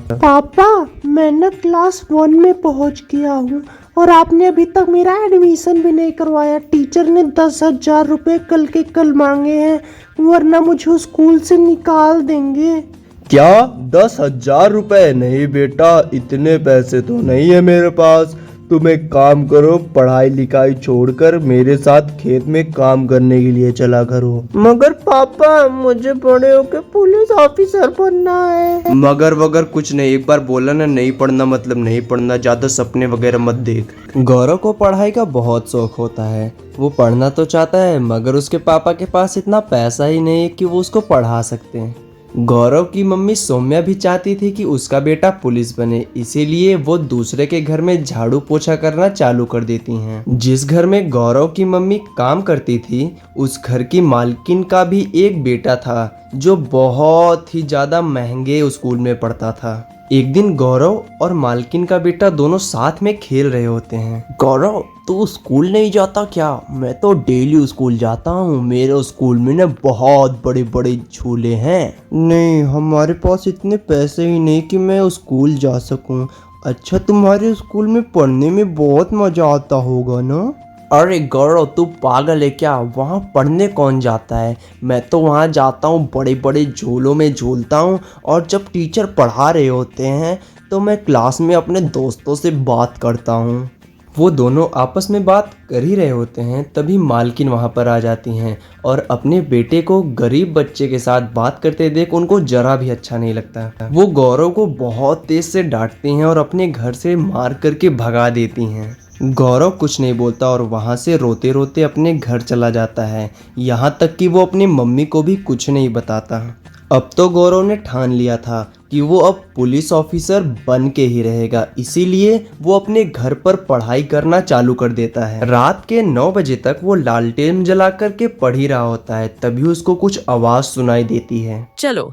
पापा, मैं ना क्लास 1 में पहुंच गया हूँ और आपने अभी तक मेरा एडमिशन भी नहीं करवाया। टीचर ने 10,000 रुपये कल के कल मांगे हैं, वरना मुझे स्कूल से निकाल देंगे। क्या 10,000 रुपए? नहीं बेटा, इतने पैसे तो नहीं है मेरे पास। तुम एक काम करो, पढ़ाई लिखाई छोड़कर मेरे साथ खेत में काम करने के लिए चला करो। मगर पापा, मुझे बड़े होकर पुलिस ऑफिसर बनना है। मगर वगर कुछ नहीं, एक बार बोला ना नहीं पढ़ना मतलब नहीं पढ़ना, ज्यादा सपने वगैरह मत देख। गौरव को पढ़ाई का बहुत शौक होता है, वो पढ़ना तो चाहता है मगर उसके पापा के पास इतना पैसा ही नहीं है कि वो उसको पढ़ा सकते हैं। गौरव की मम्मी सौम्या भी चाहती थी कि उसका बेटा पुलिस बने, इसीलिए वो दूसरे के घर में झाड़ू पोछा करना चालू कर देती हैं। जिस घर में गौरव की मम्मी काम करती थी, उस घर की मालकिन का भी एक बेटा था जो बहुत ही ज्यादा महंगे स्कूल में पढ़ता था। एक दिन गौरव और मालकिन का बेटा दोनों साथ में खेल रहे होते हैं। गौरव, तू स्कूल नहीं जाता क्या? मैं तो डेली स्कूल जाता हूँ, मेरे स्कूल में ना बहुत बड़े बड़े झूले हैं। नहीं, हमारे पास इतने पैसे ही नहीं कि मैं स्कूल जा सकूँ। अच्छा, तुम्हारे स्कूल में पढ़ने में बहुत मजा आता होगा ना? अरे गौरव, तू पागल है क्या? वहाँ पढ़ने कौन जाता है? मैं तो वहाँ जाता हूँ, बड़े बड़े झूलों में झूलता हूँ, और जब टीचर पढ़ा रहे होते हैं तो मैं क्लास में अपने दोस्तों से बात करता हूँ। वो दोनों आपस में बात कर ही रहे होते हैं, तभी मालकिन वहाँ पर आ जाती हैं और अपने बेटे को गरीब बच्चे के साथ बात करते देख उनको जरा भी अच्छा नहीं लगता। वो गौरव को बहुत तेज से डांटती हैं और अपने घर से मार करके भगा देती हैं। गौरव कुछ नहीं बोलता और वहाँ से रोते रोते अपने घर चला जाता है, यहाँ तक कि वो अपनी मम्मी को भी कुछ नहीं बताता। अब तो गौरव ने ठान लिया था कि वो अब पुलिस ऑफिसर बन के ही रहेगा, इसीलिए वो अपने घर पर पढ़ाई करना चालू कर देता है। रात के 9 बजे तक वो लालटेन जला करके पढ़ ही रहा होता है, तभी उसको कुछ आवाज सुनाई देती है। चलो,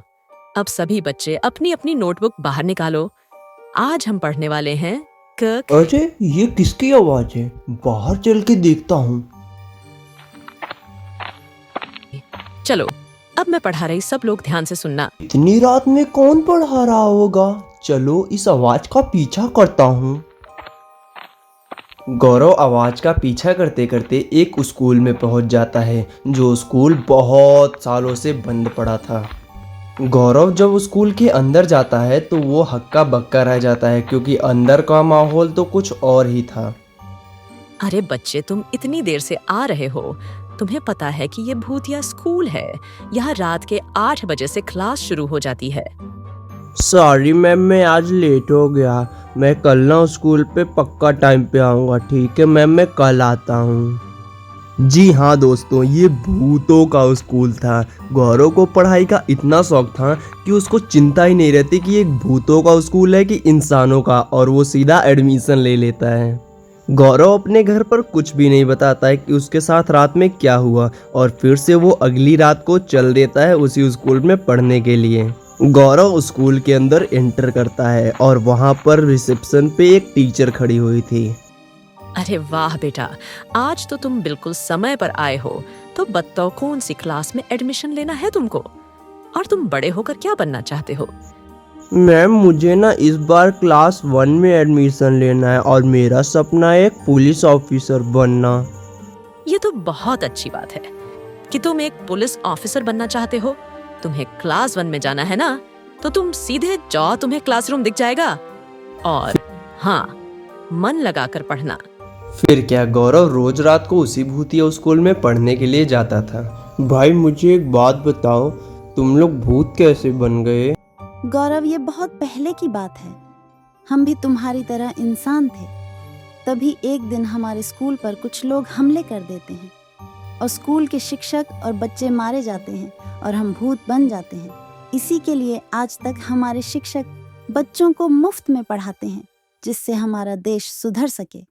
अब सभी बच्चे अपनी अपनी नोटबुक बाहर निकालो। आज हम पढ़ने वाले हैं क। अरे, ये किसकी आवाज है? बाहर चल के देखता हूँ। चलो, अब मैं पढ़ा रही, सब लोग ध्यान से सुनना। इतनी रात में कौन पढ़ा रहा होगा? चलो इस आवाज का पीछा करता हूँ। गौरव आवाज का पीछा करते करते एक स्कूल में पहुंच जाता है, जो स्कूल बहुत सालों से बंद पड़ा था। गौरव जब स्कूल के अंदर जाता है तो वो हक्का बक्का रह जाता है, क्योंकि अंदर का माहौल तो कुछ और ही था। अरे बच्चे, तुम इतनी देर से आ रहे हो, तुम्हें पता है कि ये भूतिया स्कूल है। यहाँ रात के 8 बजे से क्लास शुरू हो जाती है। सॉरी मैम, मैं आज लेट हो गया। मैं कल ना स्कूल पे पक्का टाइम पे आऊँगा। ठीक है मैम, मैं कल आता हूँ। जी हाँ दोस्तों, ये भूतों का स्कूल था। गौरव को पढ़ाई का इतना शौक था कि उसको चिंता ही नहीं रहती कि ये भूतों का स्कूल है कि इंसानों का, और वो सीधा एडमिशन ले लेता है। गौरव अपने घर पर कुछ भी नहीं बताता है कि उसके साथ रात में क्या हुआ, और फिर से वो अगली रात को चल देता है उसी स्कूल में पढ़ने के लिए। गौरव स्कूल के अंदर एंटर करता है और वहाँ पर रिसेप्शन पे एक टीचर खड़ी हुई थी। अरे वाह बेटा, आज तो तुम बिल्कुल समय पर आए हो। तो बताओ, कौन सी क्लास में एडमिशन लेना है तुमको, और तुम बड़े होकर क्या बनना चाहते हो? मैम, मुझे ना इस बार क्लास 1 में एडमिशन लेना है और मेरा सपना है एक पुलिस ऑफिसर बनना। ये तो बहुत अच्छी बात है कि तुम एक पुलिस ऑफिसर बनना चाहते हो। तुम्हें क्लास 1 में जाना है ना, तो तुम सीधे जाओ, तुम्हें क्लासरूम दिख जाएगा। और हाँ, मन लगाकर पढ़ना। फिर क्या, गौरव रोज रात को उसी भूतिया स्कूल में पढ़ने के लिए जाता था। भाई मुझे एक बात बताओ, तुम लोग भूत कैसे बन गए? गौरव, ये बहुत पहले की बात है। हम भी तुम्हारी तरह इंसान थे। तभी एक दिन हमारे स्कूल पर कुछ लोग हमले कर देते हैं और स्कूल के शिक्षक और बच्चे मारे जाते हैं और हम भूत बन जाते हैं। इसी के लिए आज तक हमारे शिक्षक बच्चों को मुफ्त में पढ़ाते हैं, जिससे हमारा देश सुधर सके।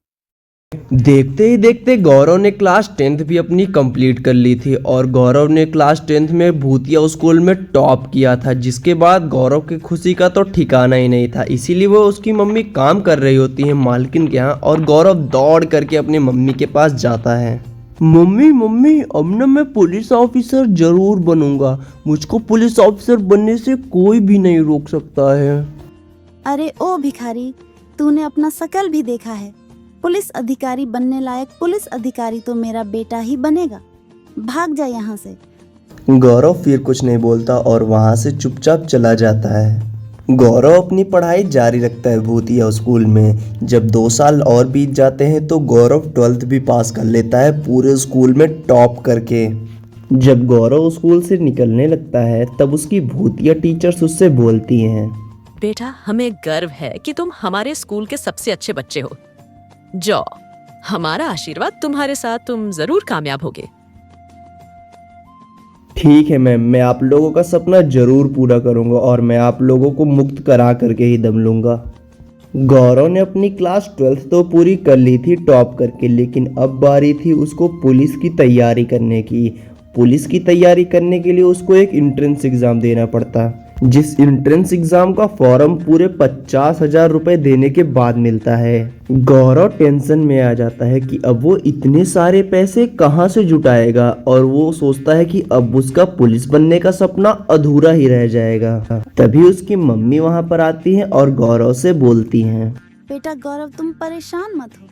देखते ही देखते गौरव ने क्लास 10th भी अपनी कंप्लीट कर ली थी, और गौरव ने क्लास 10th में भूतिया स्कूल में टॉप किया था, जिसके बाद गौरव की खुशी का तो ठिकाना ही नहीं था। इसीलिए वो उसकी मम्मी काम कर रही होती है मालकिन के यहाँ, और गौरव दौड़ करके अपनी मम्मी के पास जाता है। मम्मी मम्मी, अब ना मैं पुलिस ऑफिसर जरूर बनूंगा। मुझको पुलिस ऑफिसर बनने से कोई भी नहीं रोक सकता है। अरे ओ भिखारी, तूने अपना शकल भी देखा है। पुलिस अधिकारी बनने लायक पुलिस अधिकारी तो मेरा बेटा ही बनेगा। भाग जा यहाँ से। गौरव फिर कुछ नहीं बोलता और वहाँ से चुपचाप चला जाता है। गौरव अपनी पढ़ाई जारी रखता है भूतिया स्कूल में। जब 2 साल और बीत जाते हैं तो गौरव 12th भी पास कर लेता है पूरे स्कूल में टॉप करके। जब गौरव स्कूल से निकलने लगता है तब उसकी भूतिया टीचर्स उससे बोलती हैं, बेटा, हमें गर्व है कि तुम हमारे स्कूल के सबसे अच्छे बच्चे हो। जाओ, हमारा आशीर्वाद तुम्हारे साथ, तुम जरूर कामयाब होगे। ठीक है मैम, मैं आप लोगों का सपना जरूर पूरा करूंगा और मैं आप लोगों को मुक्त करा करके ही दम लूंगा। गौरव ने अपनी क्लास 12th तो पूरी कर ली थी टॉप करके, लेकिन अब बारी थी उसको पुलिस की तैयारी करने की। पुलिस की तैयारी करने के लिए उसको एक एंट्रेंस एग्ज़ाम देना पड़ता, जिस एंट्रेंस एग्ज़ाम का फॉर्म पूरे 50,000 रुपये देने के बाद मिलता है। गौरव टेंशन में आ जाता है कि अब वो इतने सारे पैसे कहाँ से जुटाएगा और वो सोचता है कि अब उसका पुलिस बनने का सपना अधूरा ही रह जाएगा। तभी उसकी मम्मी वहाँ पर आती हैं और गौरव से बोलती हैं, बेटा गौरव, तुम परेशान मत हो।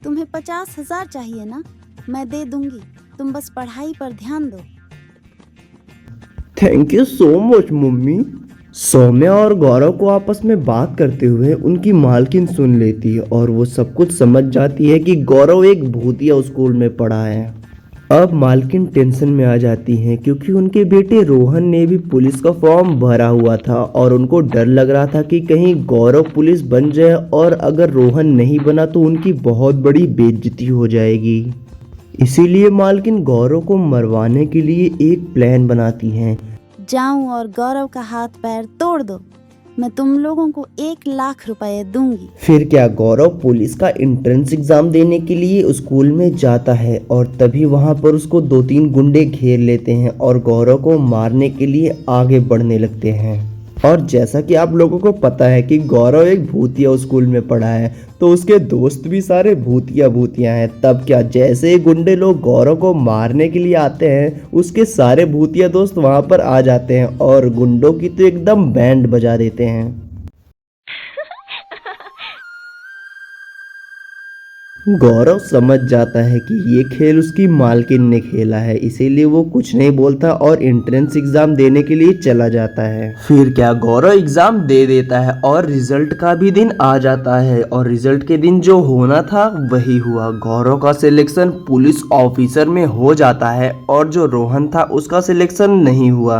तुम्हें 50,000 चाहिए ना, मैं दे दूंगी। तुम बस पढ़ाई पर ध्यान दो। Thank you so much mummy. Saumya और गौरव को आपस में बात करते हुए उनकी मालकिन सुन लेती है और वो सब कुछ समझ जाती है कि गौरव एक भूतिया स्कूल में पढ़ा है। अब मालकिन टेंशन में आ जाती हैं क्योंकि उनके बेटे रोहन ने भी पुलिस का फॉर्म भरा हुआ था और उनको डर लग रहा था कि कहीं गौरव पुलिस बन जाए और अगर रोहन नहीं बना तो उनकी बहुत बड़ी बेइज्जती हो जाएगी। इसीलिए मालकिन गौरव को मरवाने के लिए एक प्लान बनाती हैं। जाऊं और गौरव का हाथ पैर तोड़ दो, मैं तुम लोगों को 1 लाख रुपए दूंगी। फिर क्या, गौरव पुलिस का एंट्रेंस एग्जाम देने के लिए स्कूल में जाता है और तभी वहां पर उसको 2-3 गुंडे घेर लेते हैं और गौरव को मारने के लिए आगे बढ़ने लगते हैं। और जैसा कि आप लोगों को पता है कि गौरव एक भूतिया स्कूल में पढ़ा है तो उसके दोस्त भी सारे भूतिया हैं। तब क्या, जैसे ही गुंडे लोग गौरव को मारने के लिए आते हैं उसके सारे भूतिया दोस्त वहां पर आ जाते हैं और गुंडों की तो एकदम बैंड बजा देते हैं। गौरव समझ जाता है कि ये खेल उसकी मालकिन ने खेला है, इसीलिए वो कुछ नहीं बोलता और एंट्रेंस एग्जाम देने के लिए चला जाता है। फिर क्या, गौरव एग्जाम दे देता है और रिजल्ट का भी दिन आ जाता है और रिजल्ट के दिन जो होना था वही हुआ। गौरव का सिलेक्शन पुलिस ऑफिसर में हो जाता है और जो रोहन था उसका सिलेक्शन नहीं हुआ।